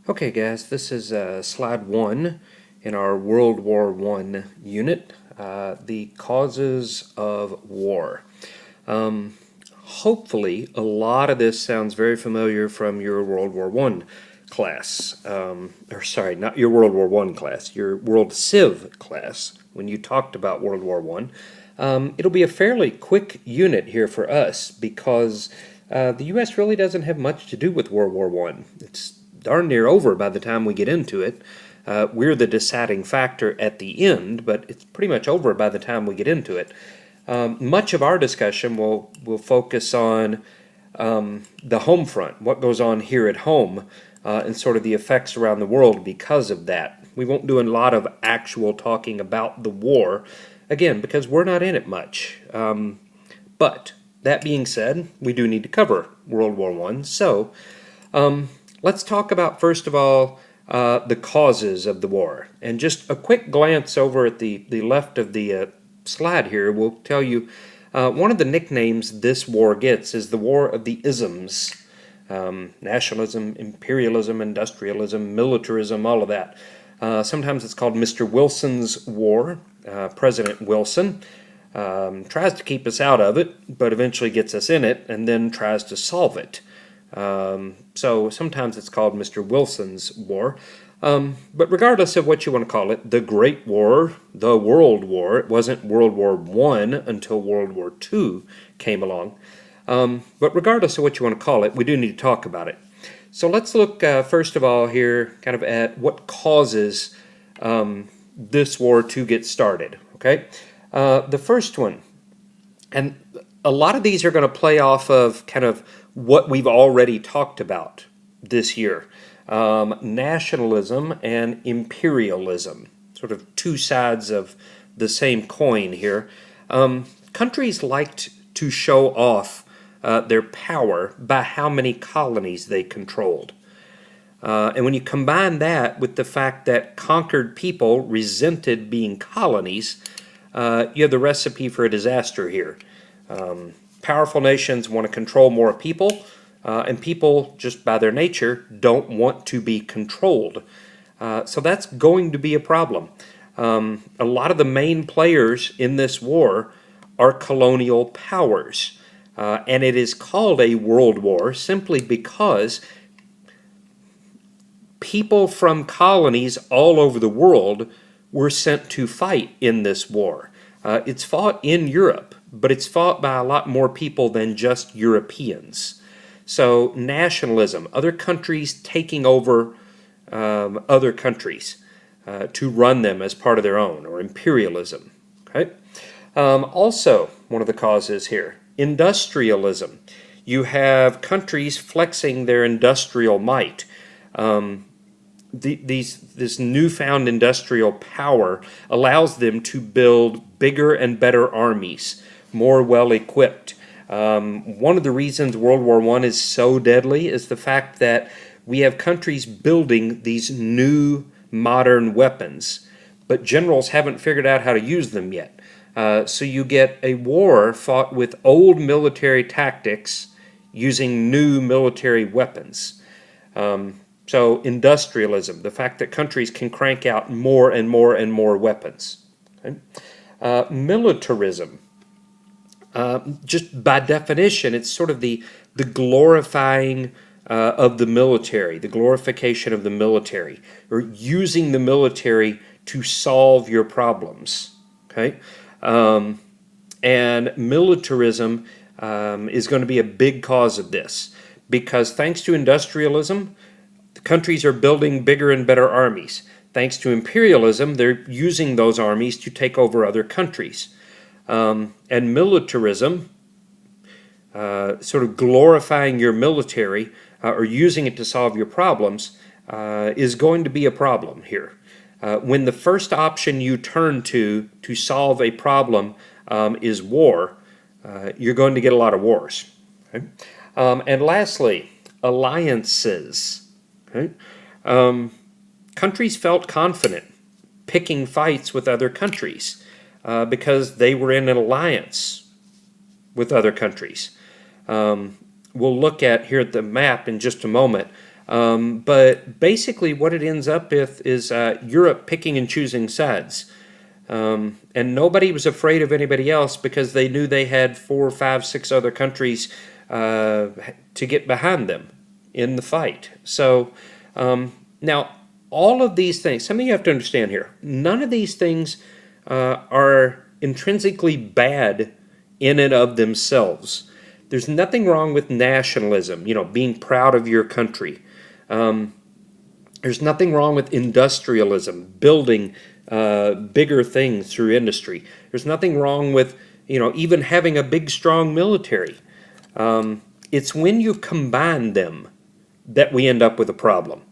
Okay guys, this is slide 1 in our World War I unit, the causes of war. Hopefully a lot of this sounds very familiar from your World War I class, or sorry, not your World War I class, your World Civ class when you talked about World War I. It'll be a fairly quick unit here for us because the U.S. really doesn't have much to do with World War I. It's darn near over by the time we get into it. We're the deciding factor at the end, but it's pretty much over by the time we get into it. Much of our discussion will focus on the home front, what goes on here at home, and sort of the effects around the world because of that. We won't do a lot of actual talking about the war, again, because we're not in it much. But that being said, we do need to cover World War I. So let's talk about, first of all, the causes of the war. And just a quick glance over at the left of the slide here will tell you one of the nicknames this war gets is the War of the Isms. Nationalism, imperialism, industrialism, militarism, all of that. Sometimes it's called Mr. Wilson's War. President Wilson tries to keep us out of it, but eventually gets us in it and then tries to solve it. So sometimes it's called Mr. Wilson's War. But regardless of what you want to call it, the Great War, the World War, it wasn't World War I until World War II came along. But regardless of what you want to call it, we do need to talk about it. So let's look first of all here kind of at what causes this war to get started. Okay, the first one, and a lot of these are going to play off of kind of what we've already talked about this year. Nationalism and imperialism, sort of two sides of the same coin here. Countries liked to show off their power by how many colonies they controlled. And when you combine that with the fact that conquered people resented being colonies, you have the recipe for a disaster here. Powerful nations want to control more people, and people, just by their nature, don't want to be controlled. So that's going to be a problem. A lot of the main players in this war are colonial powers, and it is called a world war simply because people from colonies all over the world were sent to fight in this war. It's fought in Europe, but it's fought by a lot more people than just Europeans. So nationalism, other countries taking over other countries to run them as part of their own, or imperialism. Okay. Also, one of the causes here, industrialism. You have countries flexing their industrial might. This newfound industrial power allows them to build bigger and better armies, more well-equipped. One of the reasons World War I is so deadly is the fact that we have countries building these new modern weapons, but generals haven't figured out how to use them yet. So you get a war fought with old military tactics using new military weapons. So industrialism, the fact that countries can crank out more and more and more weapons. Okay? Militarism, just by definition, it's sort of the glorifying of the military, the glorification of the military, or using the military to solve your problems. Okay, and militarism is going to be a big cause of this because thanks to industrialism, countries are building bigger and better armies. Thanks to imperialism, they're using those armies to take over other countries. And militarism, sort of glorifying your military or using it to solve your problems, is going to be a problem here. When the first option you turn to solve a problem is war, you're going to get a lot of wars. Okay? And lastly, alliances. Okay? Countries felt confident picking fights with other countries because they were in an alliance with other countries. We'll look at here at the map in just a moment But basically what it ends up with is Europe picking and choosing sides. And nobody was afraid of anybody else because they knew they had 4, 5, 6 other countries to get behind them in the fight. So now all of these things, something you have to understand here, none of these things are intrinsically bad in and of themselves. There's nothing wrong with nationalism, being proud of your country. There's nothing wrong with industrialism, building bigger things through industry. There's nothing wrong with, even having a big, strong military. It's when you combine them that we end up with a problem.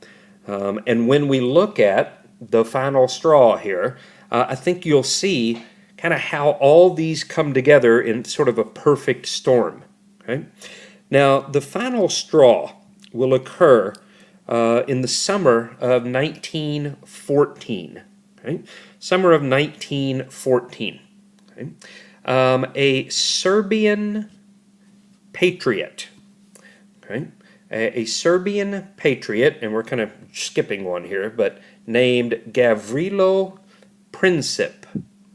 And when we look at the final straw here, I think you'll see kind of how all these come together in sort of a perfect storm. Okay? Now, the final straw will occur in the summer of 1914. Okay? Summer of 1914. Okay? A Serbian patriot. Okay? A Serbian patriot, and we're kind of skipping one here, but named Gavrilo Princip.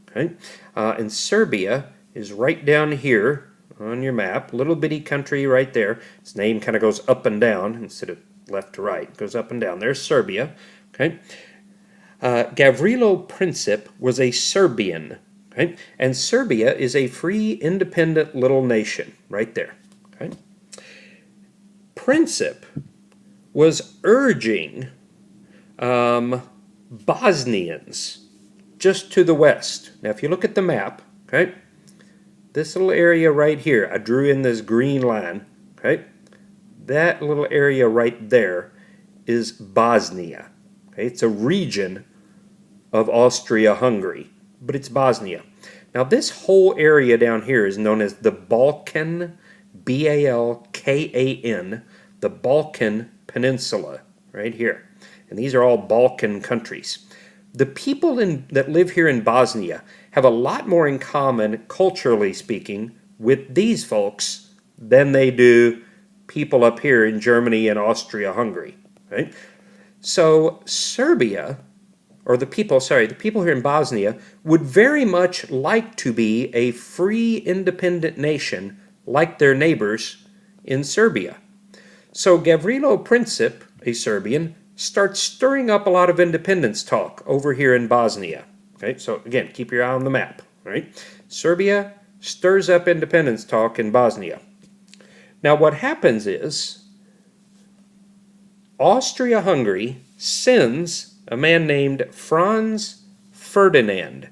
Okay? And Serbia is right down here on your map, little bitty country right there. Its name kind of goes up and down instead of left to right. It goes up and down. There's Serbia. Okay? Gavrilo Princip was a Serbian. Okay? And Serbia is a free, independent little nation right there. Okay? Princip was urging Bosnians just to the west. Now, if you look at the map, okay, this little area right here, I drew in this green line, okay, that little area right there is Bosnia. Okay, it's a region of Austria-Hungary, but it's Bosnia. Now, this whole area down here is known as the Balkan, B-A-L-K-A-N, the Balkan Peninsula, right here. And these are all Balkan countries. The people that live here in Bosnia have a lot more in common, culturally speaking, with these folks than they do people up here in Germany and Austria-Hungary. Right? So Serbia, or the people here in Bosnia, would very much like to be a free, independent nation like their neighbors in Serbia. So Gavrilo Princip, a Serbian, starts stirring up a lot of independence talk over here in Bosnia. Okay, so again, keep your eye on the map. Right? Serbia stirs up independence talk in Bosnia. Now what happens is Austria-Hungary sends a man named Franz Ferdinand.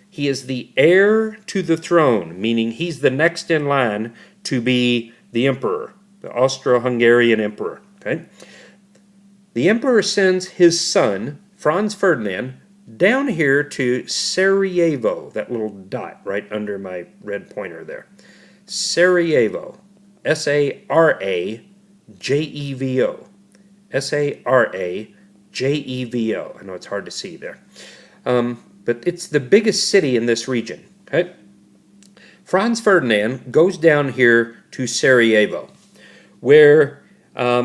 He is the heir to the throne, meaning he's the next in line to be the emperor, the Austro-Hungarian emperor. Okay? The emperor sends his son, Franz Ferdinand, down here to Sarajevo, that little dot right under my red pointer there. Sarajevo, S-A-R-A-J-E-V-O. S-A-R-A-J-E-V-O. I know it's hard to see there. But it's the biggest city in this region. Okay? Franz Ferdinand goes down here to Sarajevo, where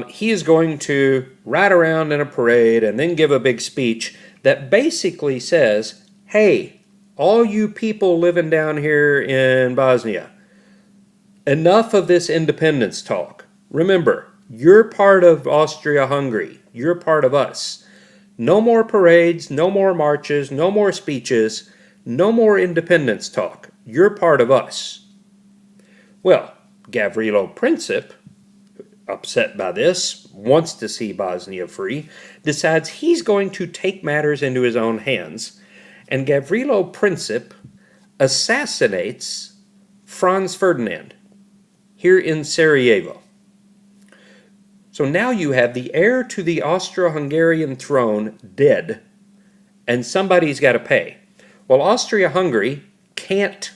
he is going to ride around in a parade and then give a big speech that basically says, hey, all you people living down here in Bosnia, enough of this independence talk. Remember, you're part of Austria-Hungary. You're part of us. No more parades, no more marches, no more speeches, no more independence talk. You're part of us. Well, Gavrilo Princip, upset by this, wants to see Bosnia free, decides he's going to take matters into his own hands, and Gavrilo Princip assassinates Franz Ferdinand here in Sarajevo. So now you have the heir to the Austro-Hungarian throne dead, and somebody's got to pay. Well, Austria-Hungary can't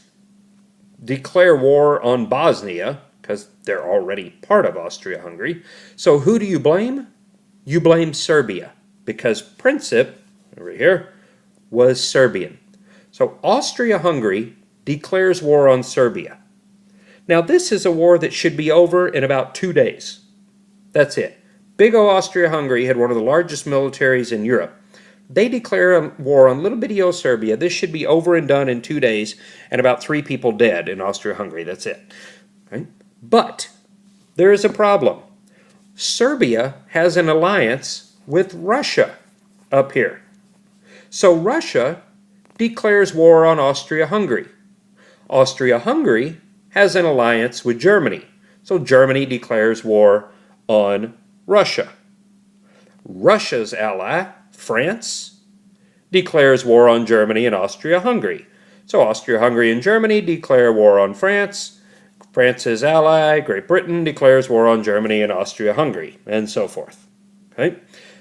declare war on Bosnia because they're already part of Austria-Hungary. So who do you blame? You blame Serbia, because Princip, over here, was Serbian. So Austria-Hungary declares war on Serbia. Now this is a war that should be over in about 2 days. That's it. big O Austria-Hungary had one of the largest militaries in Europe. They declare a war on little bitty O Serbia. This should be over and done in 2 days, and about 3 people dead in Austria-Hungary. That's it. Right? But there is a problem. Serbia has an alliance with Russia up here. So Russia declares war on Austria-Hungary. Austria-Hungary has an alliance with Germany. So Germany declares war on Russia. Russia's ally, France, declares war on Germany and Austria-Hungary. So Austria-Hungary and Germany declare war on France. France's ally, Great Britain, declares war on Germany and Austria-Hungary, and so forth. Okay?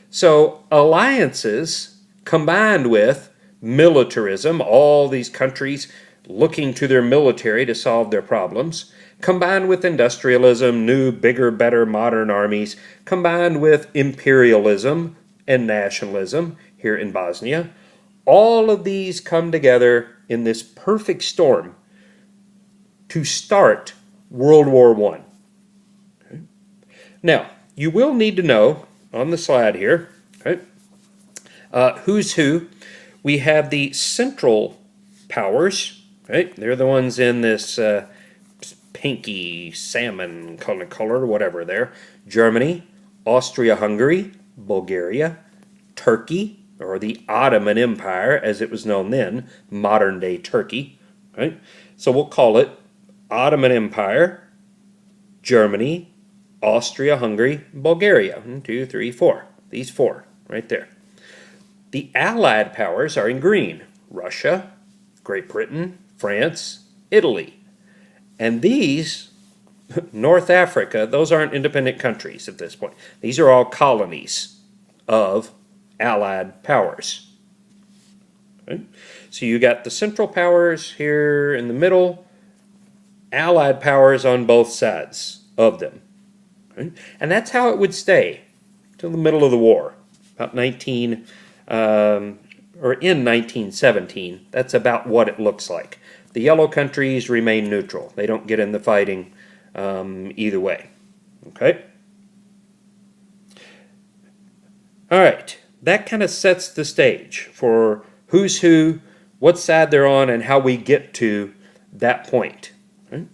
So alliances combined with militarism, all these countries looking to their military to solve their problems, combined with industrialism, new, bigger, better, modern armies, combined with imperialism and nationalism here in Bosnia, all of these come together in this perfect storm to start World War I. Okay. Now, you will need to know on the slide here, okay, who's who. We have the Central Powers, right? They're the ones in this pinky salmon color, whatever there. Germany, Austria-Hungary, Bulgaria, Turkey, or the Ottoman Empire as it was known then, modern-day Turkey. Right? So we'll call it Ottoman Empire, Germany, Austria-Hungary, Bulgaria. 1, 2, 3, 4. These 4 right there. The Allied powers are in green. Russia, Great Britain, France, Italy. And these, North Africa, those aren't independent countries at this point. These are all colonies of Allied powers. Okay? So you got the Central Powers here in the middle, Allied powers on both sides of them. Okay? And that's how it would stay till the middle of the war, about in 1917. That's about what it looks like. The yellow countries remain neutral. They don't get in the fighting either way. Okay? All right. That kind of sets the stage for who's who, what side they're on, and how we get to that point. Okay?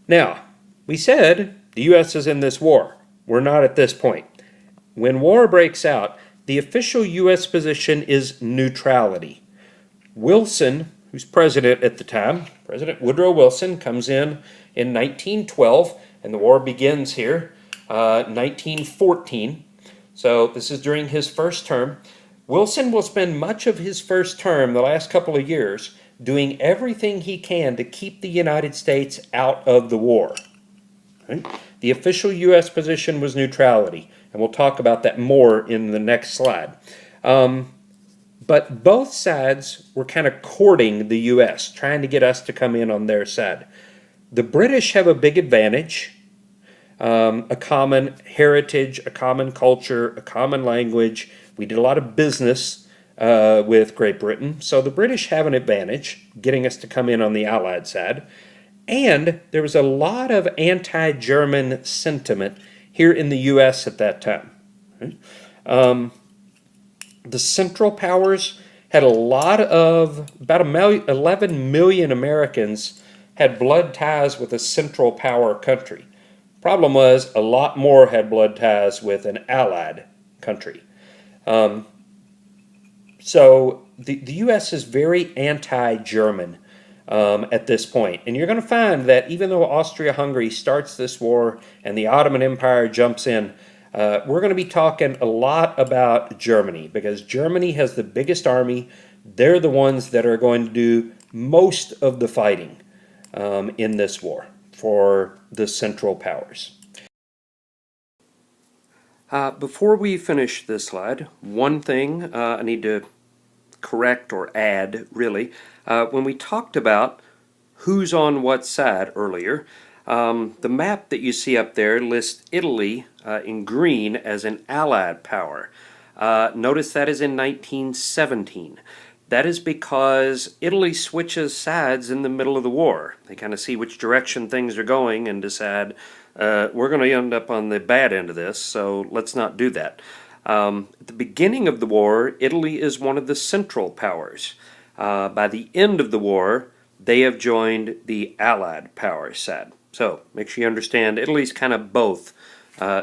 Now, we said the U.S. is in this war. We're not at this point. When war breaks out, the official U.S. position is neutrality. Wilson, who's president at the time, President Woodrow Wilson, comes in 1912, and the war begins here, 1914. So this is during his first term. Wilson will spend much of his first term, the last couple of years, doing everything he can to keep the United States out of the war. Okay? The official U.S. position was neutrality, and we'll talk about that more in the next slide. But both sides were kind of courting the U.S., trying to get us to come in on their side. The British have a big advantage, a common heritage, a common culture, a common language. We did a lot of business with Great Britain, so the British have an advantage, getting us to come in on the Allied side. And there was a lot of anti-German sentiment here in the U.S. at that time. Okay? The Central Powers had a lot of, about 11 million Americans had blood ties with a Central Power country. Problem was, a lot more had blood ties with an Allied country. So the U.S. is very anti-German at this point. And you're going to find that even though Austria-Hungary starts this war and the Ottoman Empire jumps in, we're going to be talking a lot about Germany because Germany has the biggest army. They're the ones that are going to do most of the fighting in this war for the Central Powers. Before we finish this slide, one thing I need to correct or add, really. When we talked about who's on what side earlier, the map that you see up there lists Italy in green as an Allied power. Notice that is in 1917. That is because Italy switches sides in the middle of the war. They kind of see which direction things are going and decide we're going to end up on the bad end of this, so let's not do that. At the beginning of the war, Italy is one of the Central Powers. By the end of the war, they have joined the Allied Power set. So make sure you understand Italy's kind of both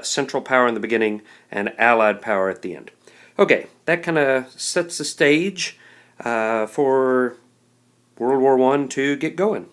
Central Power in the beginning and Allied Power at the end. Okay, that kind of sets the stage for World War I to get going.